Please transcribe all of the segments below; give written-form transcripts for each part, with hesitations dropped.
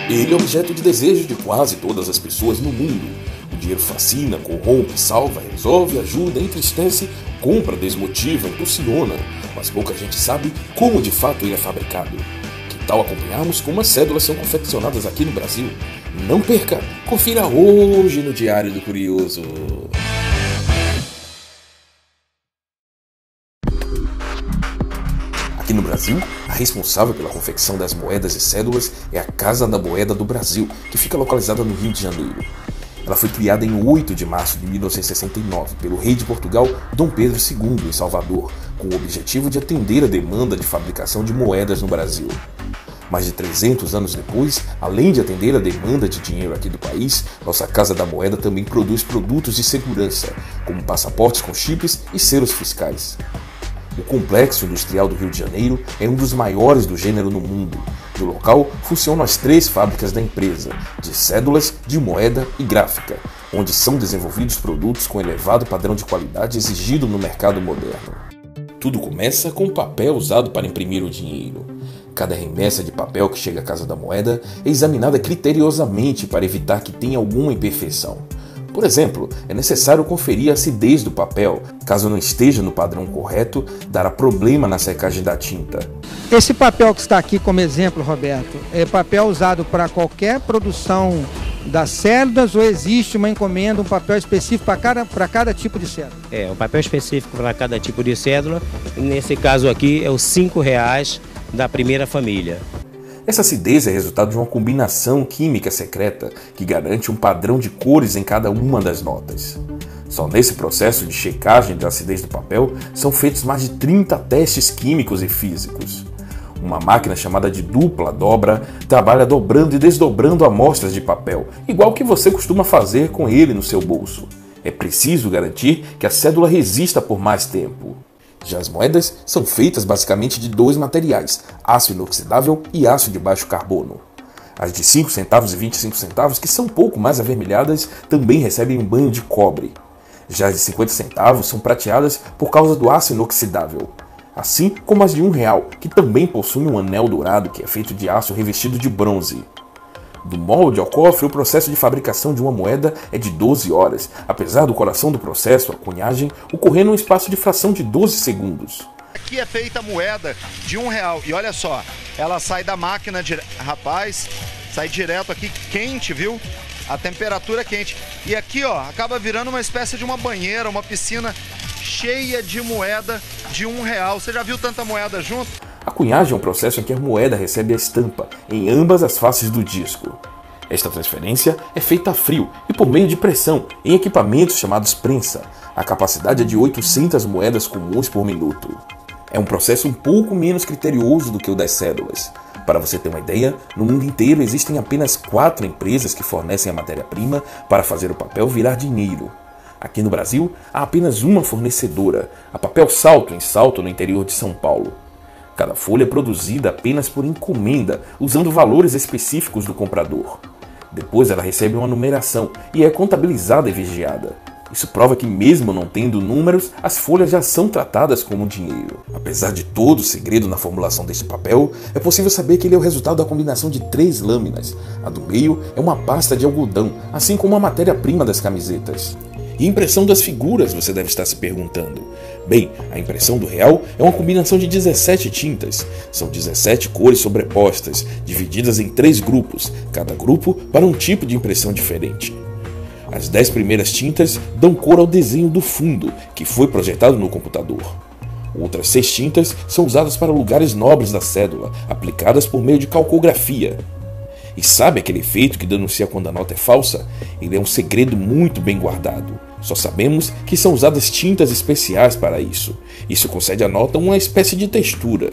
Ele é objeto de desejo de quase todas as pessoas no mundo. O dinheiro fascina, corrompe, salva, resolve, ajuda, entristece, compra, desmotiva, impulsiona, mas pouca gente sabe como de fato ele é fabricado. Que tal acompanharmos como as cédulas são confeccionadas aqui no Brasil? Não perca, confira hoje no Diário do Curioso. Aqui no Brasil, a responsável pela confecção das moedas e cédulas é a Casa da Moeda do Brasil, que fica localizada no Rio de Janeiro. Ela foi criada em 8 de março de 1969 pelo rei de Portugal, Dom Pedro II, em Salvador, com o objetivo de atender a demanda de fabricação de moedas no Brasil. Mais de 300 anos depois, além de atender a demanda de dinheiro aqui do país, nossa Casa da Moeda também produz produtos de segurança, como passaportes com chips e selos fiscais. O Complexo Industrial do Rio de Janeiro é um dos maiores do gênero no mundo. No local funcionam as 3 fábricas da empresa, de cédulas, de moeda e gráfica, onde são desenvolvidos produtos com elevado padrão de qualidade exigido no mercado moderno. Tudo começa com o papel usado para imprimir o dinheiro. Cada remessa de papel que chega à Casa da Moeda é examinada criteriosamente para evitar que tenha alguma imperfeição. Por exemplo, é necessário conferir a acidez do papel. Caso não esteja no padrão correto, dará problema na secagem da tinta. Esse papel que está aqui como exemplo, Roberto, é papel usado para qualquer produção das cédulas ou existe uma encomenda, um papel específico para cada tipo de cédula? Um papel específico para cada tipo de cédula. Nesse caso aqui é os R$5 da primeira família. Essa acidez é resultado de uma combinação química secreta que garante um padrão de cores em cada uma das notas. Só nesse processo de checagem da acidez do papel são feitos mais de 30 testes químicos e físicos. Uma máquina chamada de dupla dobra trabalha dobrando e desdobrando amostras de papel, igual que você costuma fazer com ele no seu bolso. É preciso garantir que a cédula resista por mais tempo. Já as moedas são feitas basicamente de 2 materiais, aço inoxidável e aço de baixo carbono. As de 5 centavos e 25 centavos, que são um pouco mais avermelhadas, também recebem um banho de cobre. Já as de 50 centavos são prateadas por causa do aço inoxidável. Assim como as de R$1, que também possuem um anel dourado que é feito de aço revestido de bronze. Do molde ao cofre, o processo de fabricação de uma moeda é de 12 horas, apesar do coração do processo, a cunhagem, ocorrer num espaço de fração de 12 segundos. Aqui é feita a moeda de R$1 e olha só, ela sai da máquina, rapaz, sai direto aqui quente, viu? A temperatura é quente. E aqui, ó, acaba virando uma espécie de uma banheira, uma piscina cheia de moeda de R$1. Você já viu tanta moeda junto? A cunhagem é um processo em que a moeda recebe a estampa em ambas as faces do disco. Esta transferência é feita a frio e por meio de pressão em equipamentos chamados prensa. A capacidade é de 800 moedas comuns por minuto. É um processo um pouco menos criterioso do que o das cédulas. Para você ter uma ideia, no mundo inteiro existem apenas 4 empresas que fornecem a matéria-prima para fazer o papel virar dinheiro. Aqui no Brasil, há apenas uma fornecedora, a Papel Salto, em Salto, no interior de São Paulo. Cada folha é produzida apenas por encomenda, usando valores específicos do comprador. Depois ela recebe uma numeração e é contabilizada e vigiada. Isso prova que mesmo não tendo números, as folhas já são tratadas como dinheiro. Apesar de todo o segredo na formulação deste papel, é possível saber que ele é o resultado da combinação de 3 lâminas. A do meio é uma pasta de algodão, assim como a matéria-prima das camisetas. E a impressão das figuras, você deve estar se perguntando. Bem, a impressão do real é uma combinação de 17 tintas. São 17 cores sobrepostas, divididas em 3 grupos, cada grupo para um tipo de impressão diferente. As 10 primeiras tintas dão cor ao desenho do fundo, que foi projetado no computador. Outras 6 tintas são usadas para lugares nobres da cédula, aplicadas por meio de calcografia. E sabe aquele efeito que denuncia quando a nota é falsa? Ele é um segredo muito bem guardado. Só sabemos que são usadas tintas especiais para isso. Isso concede à nota uma espécie de textura.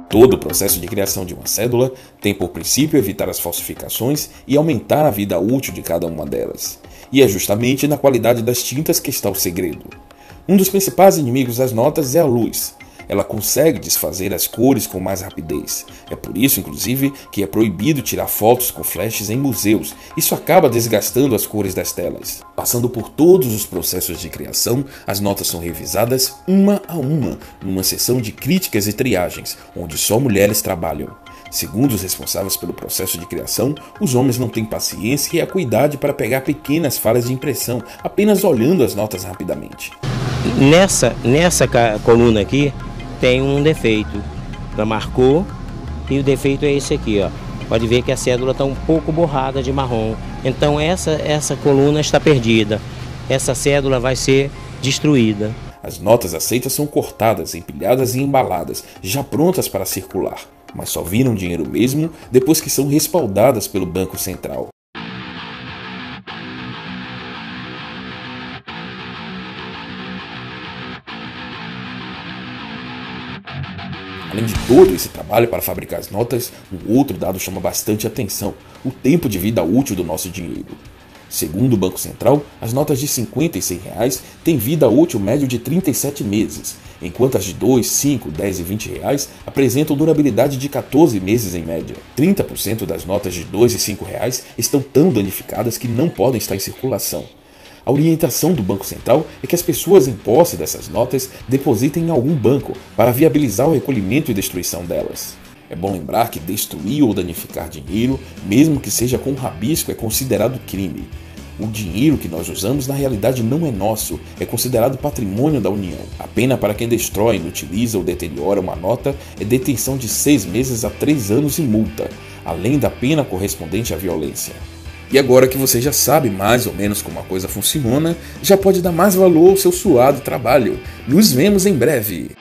Todo o processo de criação de uma cédula tem por princípio evitar as falsificações e aumentar a vida útil de cada uma delas. E é justamente na qualidade das tintas que está o segredo. Um dos principais inimigos das notas é a luz. ela consegue desfazer as cores com mais rapidez. É por isso, inclusive, que é proibido tirar fotos com flashes em museus. Isso acaba desgastando as cores das telas. Passando por todos os processos de criação, as notas são revisadas uma a uma, numa sessão de críticas e triagens, onde só mulheres trabalham. Segundo os responsáveis pelo processo de criação, os homens não têm paciência e acuidade para pegar pequenas falhas de impressão, apenas olhando as notas rapidamente. Nessa coluna aqui tem um defeito, ela marcou, e o defeito é esse aqui, ó. Pode ver que a cédula está um pouco borrada de marrom, então essa coluna está perdida, essa cédula vai ser destruída. As notas aceitas são cortadas, empilhadas e embaladas, já prontas para circular, mas só viram dinheiro mesmo depois que são respaldadas pelo Banco Central. Além de todo esse trabalho para fabricar as notas, um outro dado chama bastante atenção: o tempo de vida útil do nosso dinheiro. Segundo o Banco Central, as notas de 50 e 100 reais têm vida útil média de 37 meses, enquanto as de 2, 5, 10 e 20 reais apresentam durabilidade de 14 meses em média. 30% das notas de 2 e 5 reais estão tão danificadas que não podem estar em circulação. A orientação do Banco Central é que as pessoas em posse dessas notas depositem em algum banco para viabilizar o recolhimento e destruição delas. É bom lembrar que destruir ou danificar dinheiro, mesmo que seja com rabisco, é considerado crime. O dinheiro que nós usamos na realidade não é nosso, é considerado patrimônio da União. A pena para quem destrói, inutiliza ou deteriora uma nota é detenção de 6 meses a 3 anos e multa, além da pena correspondente à violência. E agora que você já sabe mais ou menos como a coisa funciona, já pode dar mais valor ao seu suado trabalho. Nos vemos em breve!